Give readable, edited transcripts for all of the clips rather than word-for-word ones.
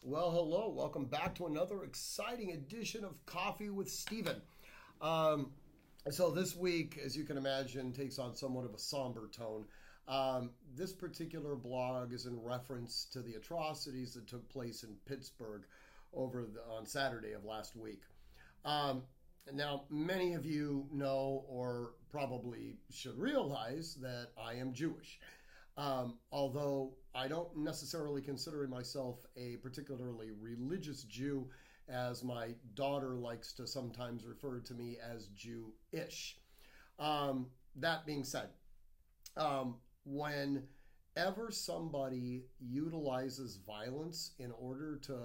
Well, hello. Welcome back to another exciting edition of Coffee with Steven. So this week, as you can imagine, takes on somewhat of a somber tone. This particular blog is in reference to the atrocities that took place in Pittsburgh on Saturday of last week. Now, many of you know or probably should realize that I am Jewish. Although I don't necessarily consider myself a particularly religious Jew, as my daughter likes to sometimes refer to me as Jew-ish. That being said, whenever somebody utilizes violence in order to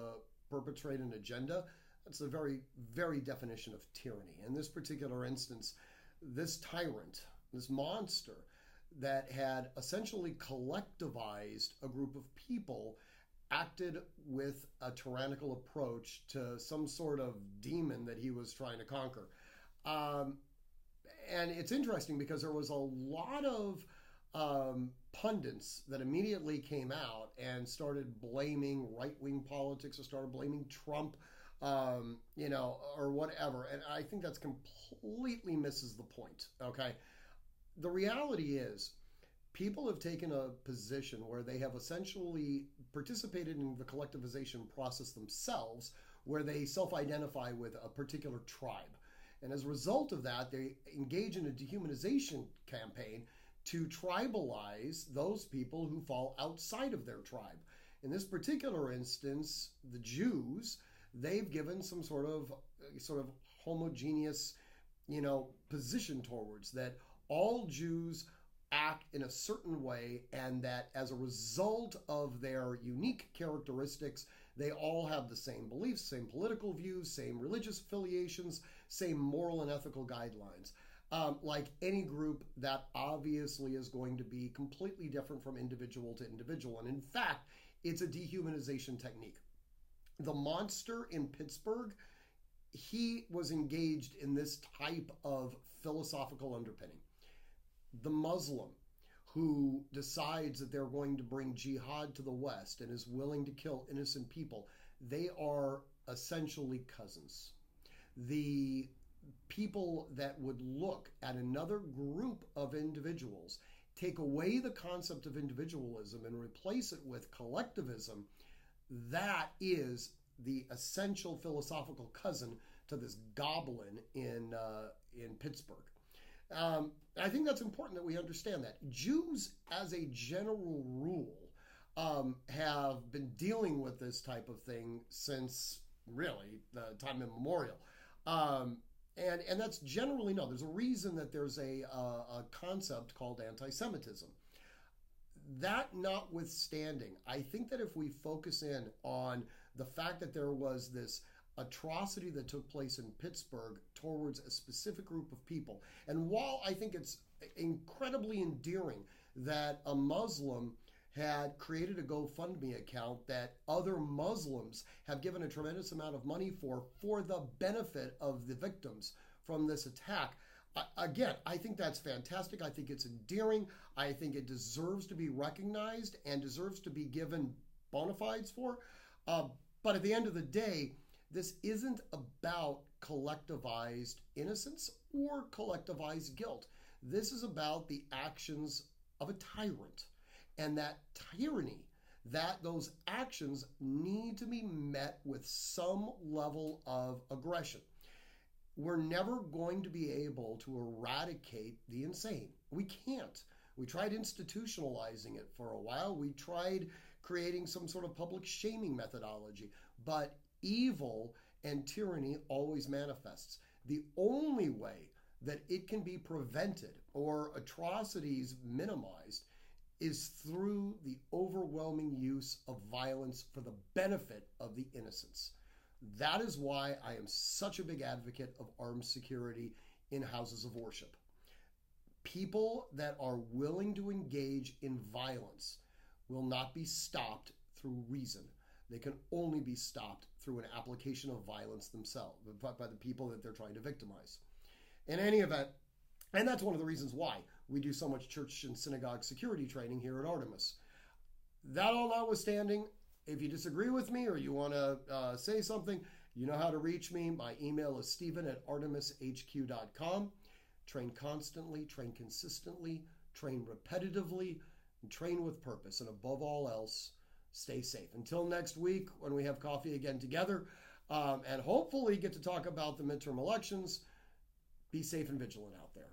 perpetrate an agenda, that's the very, very definition of tyranny. In this particular instance, this tyrant, this monster, that had essentially collectivized a group of people, acted with a tyrannical approach to some sort of demon that he was trying to conquer. And it's interesting because there was a lot of pundits that immediately came out and started blaming right-wing politics or started blaming Trump, or whatever. And I think that's completely misses the point, okay? The reality is, people have taken a position where they have essentially participated in the collectivization process themselves, where they self-identify with a particular tribe. And as a result of that, they engage in a dehumanization campaign to tribalize those people who fall outside of their tribe. In this particular instance, the Jews, they've given some sort of homogeneous, position towards that all Jews act in a certain way, and that as a result of their unique characteristics, they all have the same beliefs, same political views, same religious affiliations, same moral and ethical guidelines. Like any group, that obviously is going to be completely different from individual to individual. And in fact, it's a dehumanization technique. The monster in Pittsburgh, he was engaged in this type of philosophical underpinning. The Muslim who decides that they're going to bring jihad to the West and is willing to kill innocent people, they are essentially cousins. The people that would look at another group of individuals, take away the concept of individualism and replace it with collectivism, that is the essential philosophical cousin to this goblin in Pittsburgh. I think that's important that we understand that. Jews, as a general rule, have been dealing with this type of thing since really the time immemorial. And that's generally known. There's a reason that there's a concept called anti-Semitism. That notwithstanding, I think that if we focus in on the fact that there was this atrocity that took place in Pittsburgh towards a specific group of people, and while I think it's incredibly endearing that a Muslim had created a GoFundMe account that other Muslims have given a tremendous amount of money for the benefit of the victims from this attack. Again, I think that's fantastic. I think it's endearing. I think it deserves to be recognized and deserves to be given bona fides for. But at the end of the day, this isn't about collectivized innocence or collectivized guilt. This is about the actions of a tyrant. And that tyranny, that those actions need to be met with some level of aggression. We're never going to be able to eradicate the insane. We can't. We tried institutionalizing it for a while. We tried creating some sort of public shaming methodology. But evil and tyranny always manifests. The only way that it can be prevented or atrocities minimized is through the overwhelming use of violence for the benefit of the innocents. That is why I am such a big advocate of armed security in houses of worship. People that are willing to engage in violence will not be stopped through reason. They can only be stopped through an application of violence themselves, by the people that they're trying to victimize. In any event, and that's one of the reasons why we do so much church and synagogue security training here at Artemis. That all notwithstanding, If you disagree with me or you want to say something, you know how to reach me. My email is steven@artemishq.com. Train constantly, train consistently, train repetitively, and train with purpose. And above all else, stay safe. Until next week when we have coffee again together, and hopefully get to talk about the midterm elections, be safe and vigilant out there.